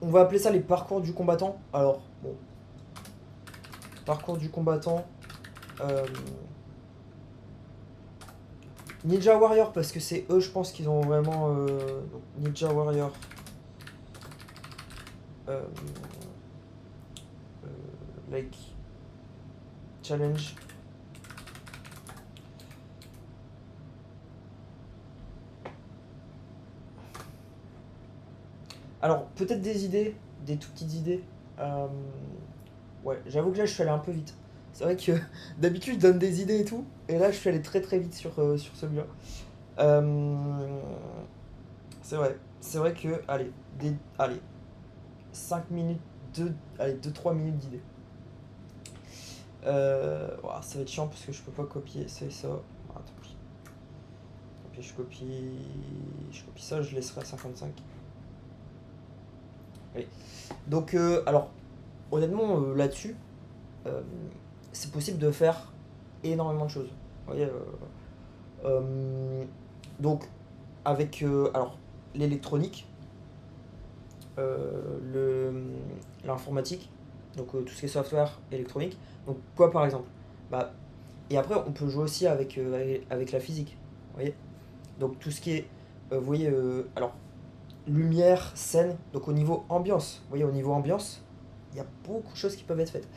on va appeler ça les parcours du combattant. Alors, bon, parcours du combattant. euh, Ninja Warrior, parce que c'est eux, je pense qu'ils ont vraiment. Donc, Ninja Warrior. euh, like. Challenge. Alors, peut-être des idées, des tout petites idées. Euh, ouais, j'avoue que là, je suis allé un peu vite. C'est vrai que d'habitude, je donne des idées et tout. Et là, je suis allé très très vite sur celui-là. Euh, c'est vrai. C'est vrai que, allez, 5 minutes, allez, 2 3 minutes d'idées. Ouah, ça va être chiant parce que je peux pas copier ça et ça. Ah, tant pis. Tant pis, je copie ça, je laisserai à 55. Allez. Donc, alors, honnêtement, là-dessus, euh, c'est possible de faire énormément de choses. Vous voyez, donc, avec alors, l'électronique, l'informatique, donc tout ce qui est software électronique. Donc, quoi par exemple? Bah, et après, on peut jouer aussi avec la physique. Vous voyez? Donc, tout ce qui est, vous voyez, alors, lumière, scène, donc au niveau ambiance. Vous voyez, au niveau ambiance, il y a beaucoup de choses qui peuvent être faites.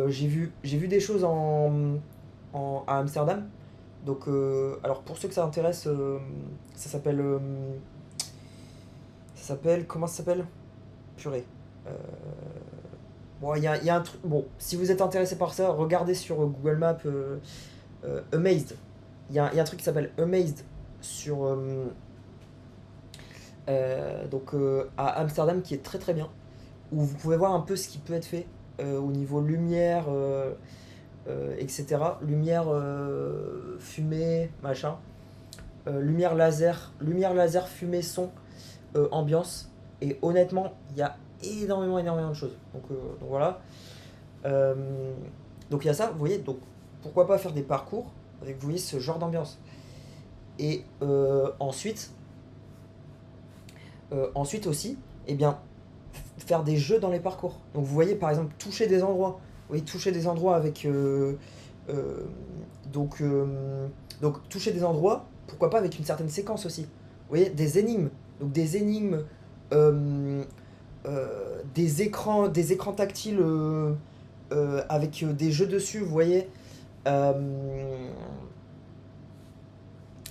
J'ai vu des choses à Amsterdam. Donc, alors pour ceux que ça intéresse, ça s'appelle. Comment ça s'appelle? Purée. Euh, bon, il y a un truc. Bon, si vous êtes intéressé par ça, regardez sur Google Maps Amazed. Il y a un truc qui s'appelle Amazed sur. Donc, à Amsterdam qui est très très bien. Où vous pouvez voir un peu ce qui peut être fait au niveau lumière, etc. Lumière, fumée, machin. Lumière laser, fumée, son, ambiance. Et honnêtement, il y a énormément, énormément de choses. Donc voilà. Euh, donc il y a ça, vous voyez. Donc pourquoi pas faire des parcours avec, vous voyez, ce genre d'ambiance. Et ensuite aussi, eh bien, faire des jeux dans les parcours. Donc vous voyez par exemple toucher des endroits. Vous voyez toucher des endroits avec euh, donc euh, donc toucher des endroits, pourquoi pas avec une certaine séquence aussi. Vous voyez des énigmes. Donc des énigmes des écrans tactiles avec des jeux dessus, vous voyez. Euh,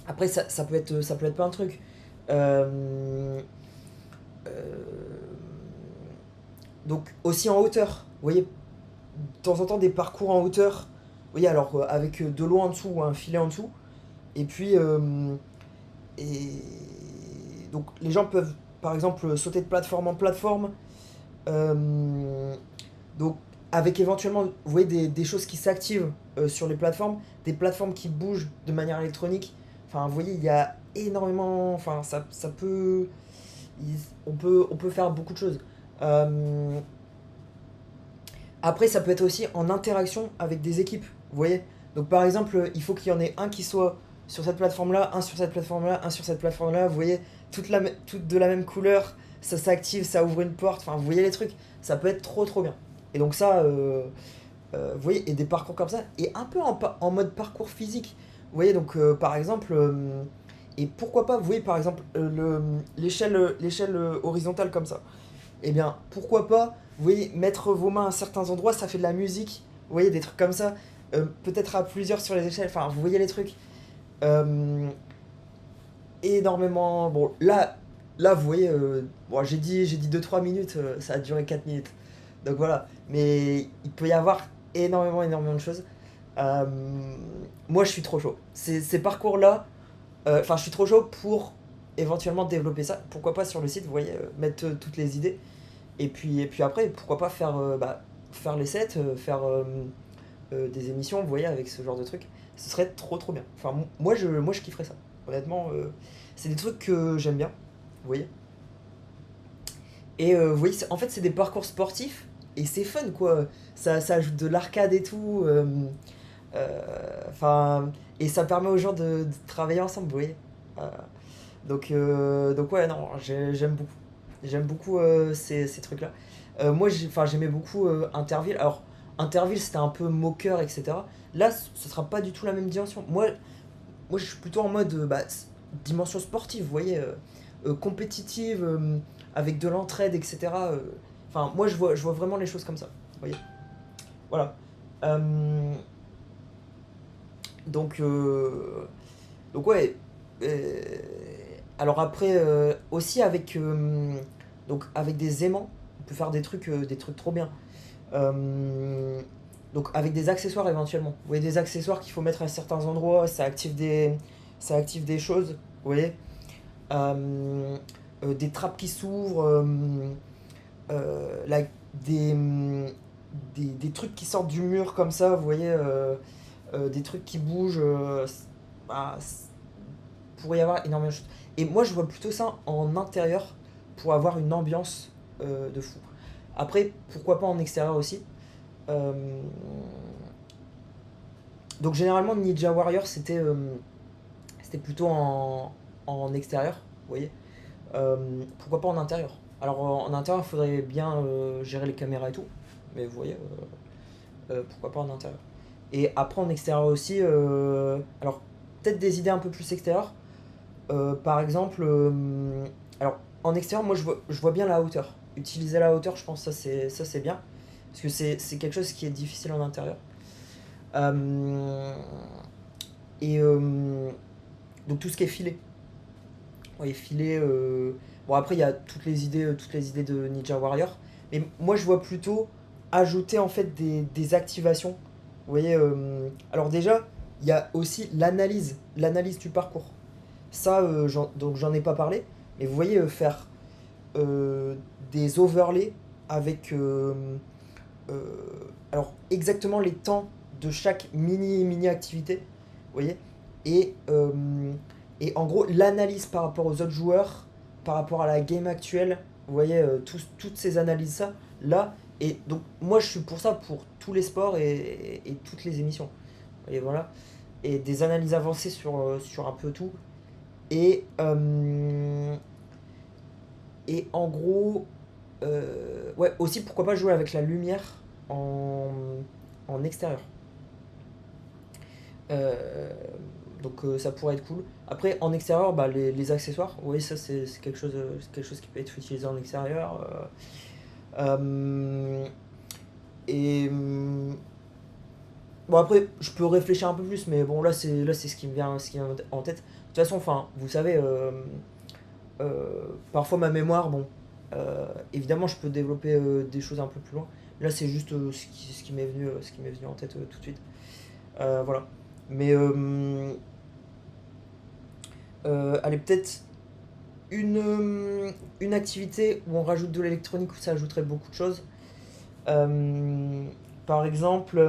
Après ça peut être plein de trucs. Euh, euh, donc aussi en hauteur. Vous voyez, de temps en temps des parcours en hauteur. Vous voyez, alors avec de l'eau en dessous ou un filet en dessous. Et puis, et donc les gens peuvent par exemple sauter de plateforme en plateforme. Euh, donc avec éventuellement, vous voyez, des choses qui s'activent sur les plateformes, des plateformes qui bougent de manière électronique. Enfin, vous voyez, il y a énormément. Enfin, ça peut. On peut faire beaucoup de choses. Euh, Après, ça peut être aussi en interaction avec des équipes, vous voyez. Donc par exemple, il faut qu'il y en ait un qui soit sur cette plateforme-là, un sur cette plateforme-là, un sur cette plateforme-là, vous voyez, toutes de la même couleur, ça s'active, ça ouvre une porte, enfin vous voyez les trucs, ça peut être trop trop bien. Et donc ça, vous voyez, et des parcours comme ça, et un peu en mode parcours physique. Vous voyez, donc par exemple, et pourquoi pas, vous voyez par exemple l'échelle horizontale comme ça. Eh bien, pourquoi pas, vous voyez, mettre vos mains à certains endroits, ça fait de la musique, vous voyez, des trucs comme ça, peut-être à plusieurs sur les échelles, enfin, vous voyez les trucs. Euh, Énormément, bon, là, vous voyez, bon, j'ai dit 2 3 minutes, ça a duré 4 minutes. Donc voilà, mais il peut y avoir énormément, énormément de choses. Euh, Moi, je suis trop chaud. Ces parcours-là, enfin, je suis trop chaud pour éventuellement développer ça. Pourquoi pas sur le site, vous voyez, mettre toutes les idées. Et puis après, pourquoi pas faire les sets, faire des émissions, vous voyez, avec ce genre de trucs. Ce serait trop trop bien. Enfin, moi je kifferais ça. Honnêtement, c'est des trucs que j'aime bien, vous voyez. Et vous voyez, en fait, c'est des parcours sportifs et c'est fun, quoi. Ça ajoute de l'arcade et tout. Enfin, et ça permet aux gens de travailler ensemble, vous voyez. Euh, donc ouais, non, j'aime beaucoup. J'aime beaucoup ces trucs-là. Moi, j'aimais beaucoup Interville. Alors, Interville, c'était un peu moqueur, etc. Là, ce sera pas du tout la même dimension. Moi je suis plutôt en mode dimension sportive, vous voyez, compétitive, avec de l'entraide, etc. Enfin, moi, je vois vraiment les choses comme ça. Vous voyez. Voilà. Euh, donc, euh, donc ouais. euh, alors après, aussi avec des aimants, on peut faire des trucs trop bien. Euh, donc avec des accessoires éventuellement. Vous voyez, des accessoires qu'il faut mettre à certains endroits, ça active des choses. Vous voyez. Des trappes qui s'ouvrent, là, des, des trucs qui sortent du mur comme ça, vous voyez, des trucs qui bougent. Bah, pourrait y avoir énormément de choses. Et moi, je vois plutôt ça en intérieur pour avoir une ambiance de fou. Après, pourquoi pas en extérieur aussi. Euh, donc généralement, Ninja Warrior, c'était plutôt en extérieur, vous voyez. Pourquoi pas en intérieur. Alors en intérieur, il faudrait bien gérer les caméras et tout. Mais vous voyez, pourquoi pas en intérieur. Et après en extérieur aussi, alors peut-être des idées un peu plus extérieures. Par exemple, alors en extérieur, moi je vois bien la hauteur. Utiliser la hauteur, je pense que ça c'est bien. Parce que c'est quelque chose qui est difficile en intérieur. Euh, et donc tout ce qui est filet. Ouais, filet. Bon, après, il y a toutes les idées de Ninja Warrior. Mais moi, je vois plutôt ajouter en fait des activations. Vous voyez, alors déjà, il y a aussi l'analyse du parcours. Ça, donc j'en ai pas parlé. Mais vous voyez, faire euh, des overlays avec euh, alors exactement les temps de chaque mini activité, vous voyez, et, en gros l'analyse par rapport aux autres joueurs, par rapport à la game actuelle, vous voyez, toutes ces analyses ça, là, et donc moi je suis pour ça pour tous les sports et toutes les émissions, et voilà, et des analyses avancées sur un peu tout, et, en gros, ouais, aussi pourquoi pas jouer avec la lumière en, en extérieur. Euh, donc ça pourrait être cool. Après, en extérieur, bah, les accessoires, oui, ça c'est quelque chose qui peut être utilisé en extérieur. Euh, et bon, après, je peux réfléchir un peu plus, mais bon, là c'est ce qui me vient en tête. De toute façon, enfin, vous savez, parfois ma mémoire, bon, évidemment, je peux développer des choses un peu plus loin. Là, c'est juste ce qui m'est venu, ce qui m'est venu en tête tout de suite. Voilà. Mais allez, peut-être une activité où on rajoute de l'électronique où ça ajouterait beaucoup de choses. Euh, Par exemple,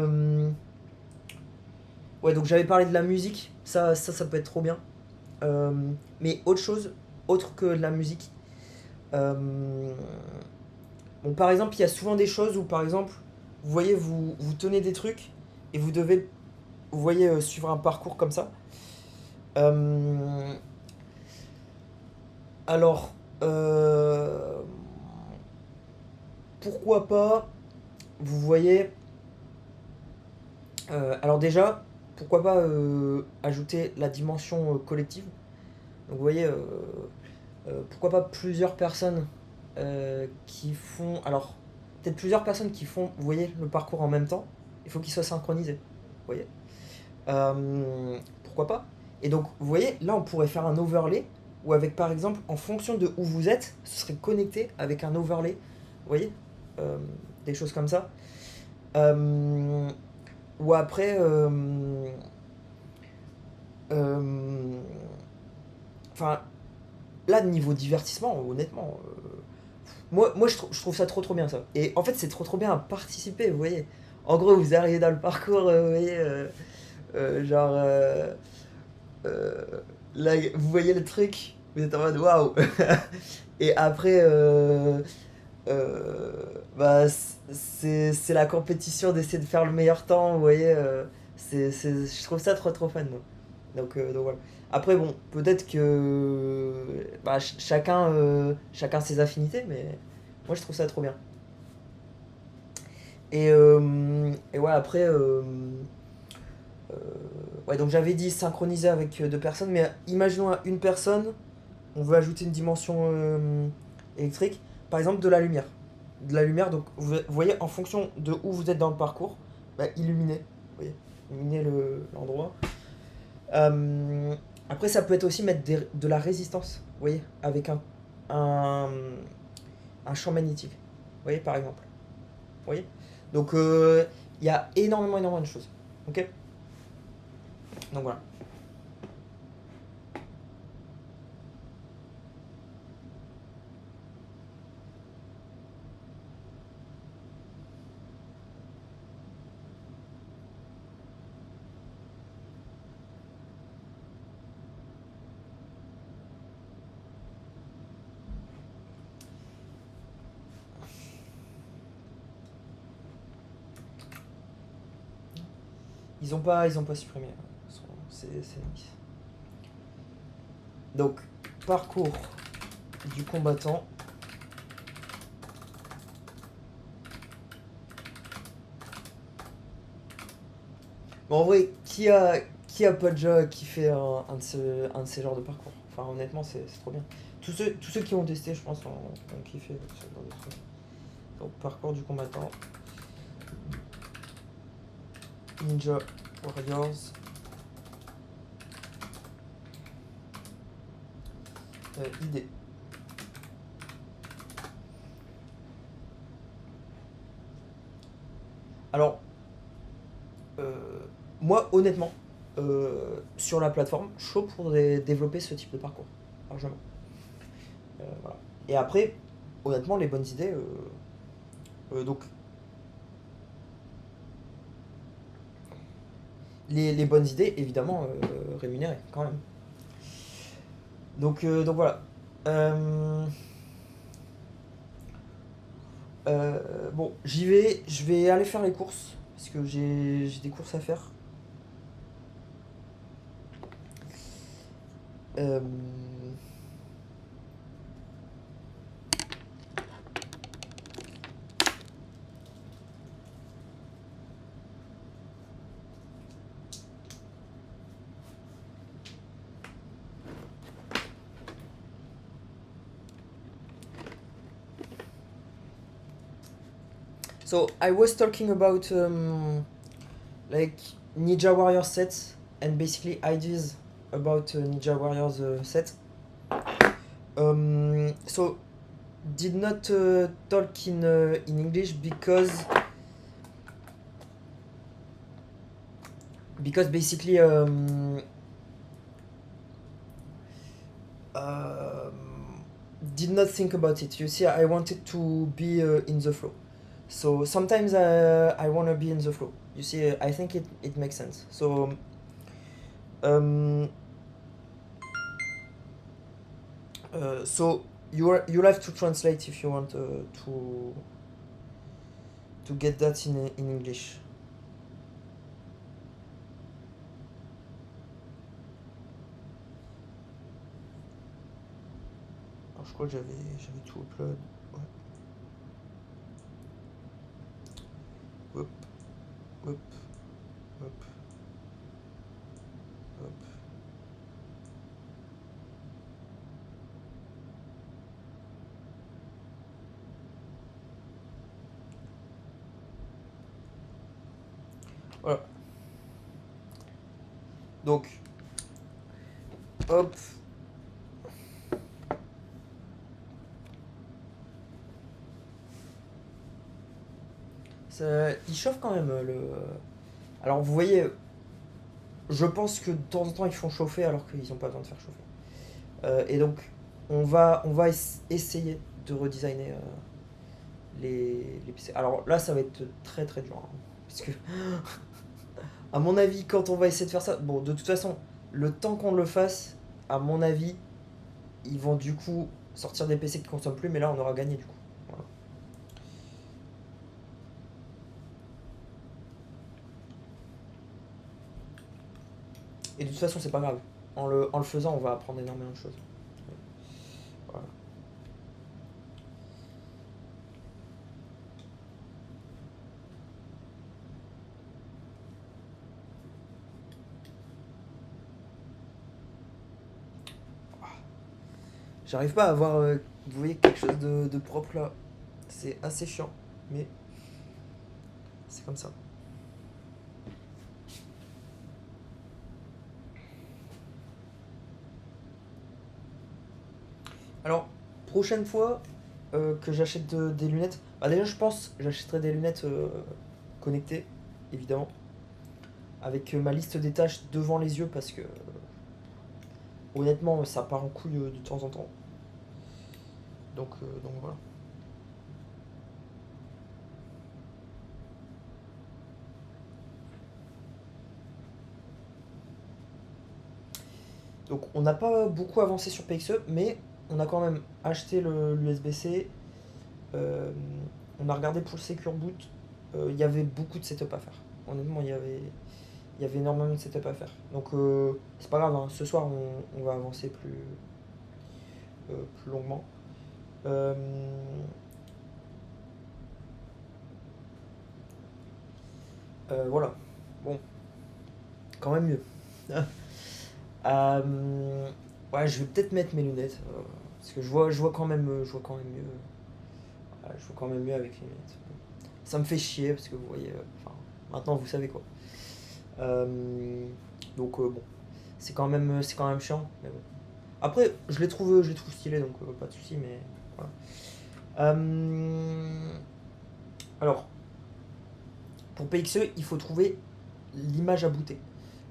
ouais, donc j'avais parlé de la musique, ça peut être trop bien. Euh, mais autre chose, autre que de la musique. Euh, bon, par exemple, il y a souvent des choses où, par exemple, vous voyez, vous tenez des trucs et vous devez, vous voyez, suivre un parcours comme ça. Euh, alors, pourquoi pas, vous voyez, alors déjà, pourquoi pas ajouter la dimension collective. Donc vous voyez, pourquoi pas plusieurs personnes qui font, alors peut-être plusieurs personnes qui font, vous voyez, le parcours en même temps. Il faut qu'il soit synchronisé. Vous voyez. Pourquoi pas. Et donc, vous voyez, là, on pourrait faire un overlay où avec, par exemple, en fonction de où vous êtes, ce serait connecté avec un overlay. Vous voyez. Euh, des choses comme ça. Euh, ou après, euh, enfin, là, niveau divertissement, honnêtement, je trouve ça trop trop bien ça. Et en fait, c'est trop trop bien à participer, vous voyez. En gros, vous arrivez dans le parcours, vous voyez, genre, euh, là, vous voyez le truc, vous êtes en mode waouh. Et après, euh, bah, c'est la compétition d'essayer de faire le meilleur temps, vous voyez. Je trouve ça trop trop fun, moi. Donc voilà. Après, bon, peut-être que bah, chacun ses affinités, mais moi je trouve ça trop bien. Et ouais, après, euh, ouais, donc j'avais dit synchroniser avec deux personnes, mais imaginons à une personne, on veut ajouter une dimension électrique, par exemple de la lumière. De la lumière, donc vous voyez, en fonction de où vous êtes dans le parcours, bah, illuminez, vous voyez, illuminer l'endroit. Euh, Après, ça peut être aussi mettre de la résistance, vous voyez, avec un, un champ magnétique, vous voyez, par exemple. Vous voyez. Donc, il y a énormément de choses. Ok. Donc voilà. Ils ont pas supprimé. C'est nice. Donc, parcours du combattant. Bon, en vrai, qui a pas déjà kiffé un de ces genres de parcours. Enfin, honnêtement, c'est trop bien. Tous ceux qui ont testé, je pense, ont kiffé ce genre de truc. Donc, parcours du combattant. Ninja Warriors. Idée. Alors, euh, moi, honnêtement, sur la plateforme, chaud pour développer ce type de parcours. Largement. Voilà. Et après, honnêtement, les bonnes idées. Donc, les bonnes idées, évidemment, rémunérées, quand même. Donc voilà. Euh, bon, j'y vais. Je vais aller faire les courses. Parce que j'ai des courses à faire. Euh, so, I was talking about like Ninja Warrior sets and basically ideas about Ninja Warriors set. So did not talk in English because basically did not think about it. You see, I wanted to be in the flow. So sometimes I want to be in the flow. You see, I think it makes sense. So um, so you'll have to translate if you want to get that in English. Alors, je crois que j'avais tout upload. Ouais. Hop, hop, hop, hop. Voilà. Donc, hop. Il chauffe quand même le. Alors vous voyez, je pense que de temps en temps ils font chauffer alors qu'ils n'ont pas besoin de faire chauffer. Et donc on va essayer de redesigner les PC. Alors là ça va être très très dur. Hein, parce que à mon avis quand on va essayer de faire ça, bon de toute façon le temps qu'on le fasse, à mon avis ils vont du coup sortir des PC qui consomment plus mais là on aura gagné du coup. Voilà. Et de toute façon c'est pas grave. en le faisant, on va apprendre énormément de choses. Voilà. J'arrive pas à avoir, vous voyez, quelque chose de propre là. C'est assez chiant, mais c'est comme ça. Alors, prochaine fois que j'achète des lunettes, bah déjà je pense j'achèterai des lunettes connectées, évidemment, avec ma liste des tâches devant les yeux parce que honnêtement ça part en couille de temps en temps. Donc voilà. Donc on n'a pas beaucoup avancé sur PXE, mais on a quand même acheté l'USB-C, euh, on a regardé pour le Secure Boot, il y avait beaucoup de setup à faire. Honnêtement, il y avait énormément de setup à faire. Donc c'est pas grave, hein. Ce soir on va avancer plus longuement. Euh, voilà. Bon, quand même mieux. Ouais, je vais peut-être mettre mes lunettes. Parce que je vois quand même mieux. Je vois quand même mieux avec les lunettes. Ça me fait chier parce que vous voyez. Enfin, maintenant vous savez quoi. Euh, donc bon, c'est quand même chiant. Mais bon. Après, je les trouve stylés, donc pas de souci. Mais voilà. Alors, pour PXE, il faut trouver l'image à booter.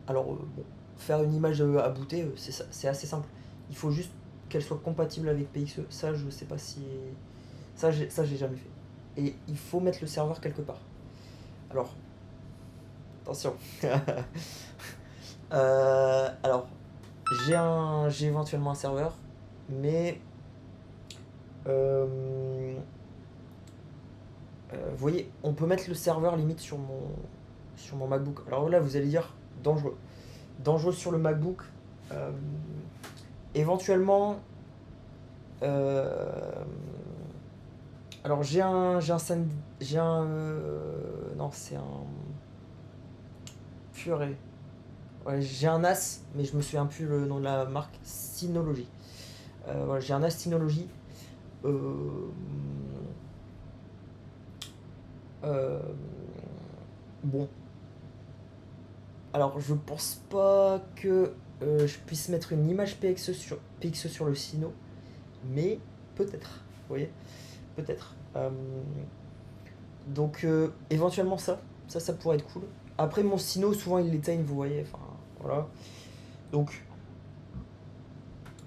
Alors, bon, faire une image à booter, c'est assez simple. Il faut juste qu'elle soit compatible avec PXE. Ça, je sais pas si. Ça, j'ai jamais fait. Et il faut mettre le serveur quelque part. Alors, attention. Alors, j'ai éventuellement un serveur, mais vous voyez, on peut mettre le serveur limite sur mon MacBook. Alors là, vous allez dire dangereux. Dangereux sur le MacBook. Euh, Éventuellement, euh, alors j'ai un, non, c'est un purée. Ouais, j'ai un NAS, mais je me souviens plus le nom de la marque. Synology. Voilà, j'ai un NAS Synology. Euh, euh, bon, alors je pense pas que je puisse mettre une image PXE sur le Sino, mais peut-être. Vous voyez, peut-être. Donc éventuellement ça pourrait être cool. Après mon Sino, souvent il l'éteigne, vous voyez. Enfin voilà. Donc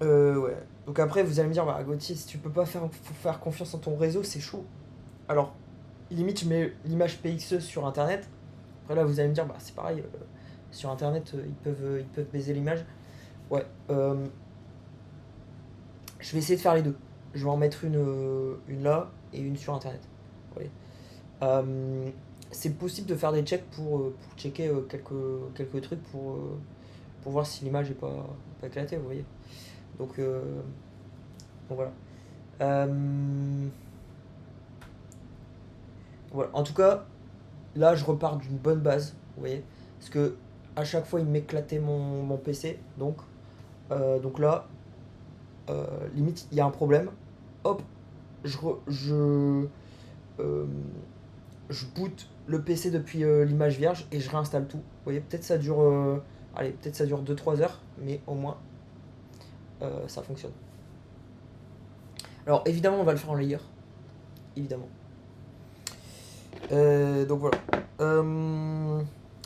ouais. Donc après vous allez me dire, bah Gauthier, si tu peux pas faire confiance en ton réseau, c'est chaud. Alors limite je mets l'image PXE sur internet. Après là vous allez me dire, bah c'est pareil. Sur internet ils peuvent baiser l'image. Ouais. Je vais essayer de faire les deux. Je vais en mettre une là et une sur internet. Vous voyez. Euh, c'est possible de faire des checks pour checker quelques trucs pour voir si l'image est pas éclatée, vous voyez. Donc, euh, donc voilà. Euh, voilà. En tout cas, là, je repars d'une bonne base, vous voyez. Parce que à chaque fois, il m'éclatait mon PC. Donc là, limite, il y a un problème. Hop, euh, je boot le PC depuis l'image vierge et je réinstalle tout. Vous voyez, peut-être ça dure 2 3 heures, mais au moins ça fonctionne. Alors évidemment, on va le faire en layer, évidemment. Donc voilà. Euh,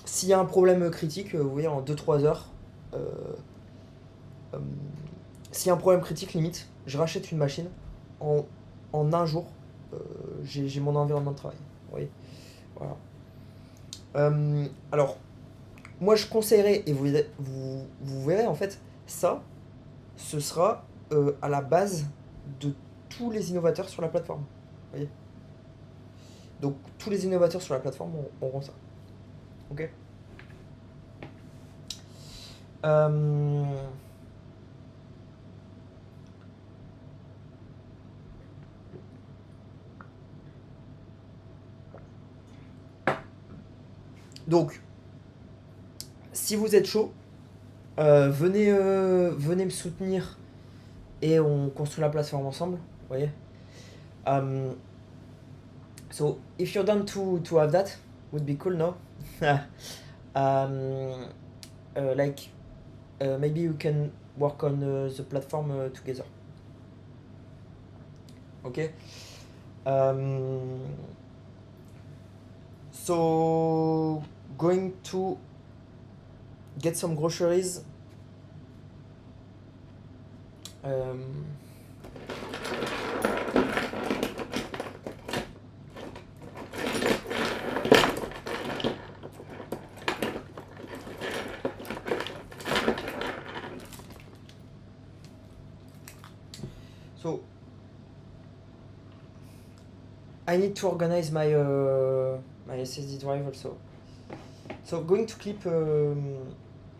S'il y a un problème critique, vous voyez, en 2 3 heures, euh, euh, s'il y a un problème critique, limite, je rachète une machine en, en un jour. euh, j'ai mon environnement de travail. Vous voyez, voilà. Alors, moi je conseillerais, et vous verrez en fait, ça, ce sera à la base de tous les innovateurs sur la plateforme. Vous voyez. Donc tous les innovateurs sur la plateforme auront ça. Ok. Euh, Donc, si vous êtes chaud, venez me soutenir et on construit la plateforme ensemble. Vous voyez? So, if you're down to have that, would be cool, no? Like, maybe we can work on the platform together. Okay? So, going to get some groceries. So, I need to organize my SSD drive also. So, going to clip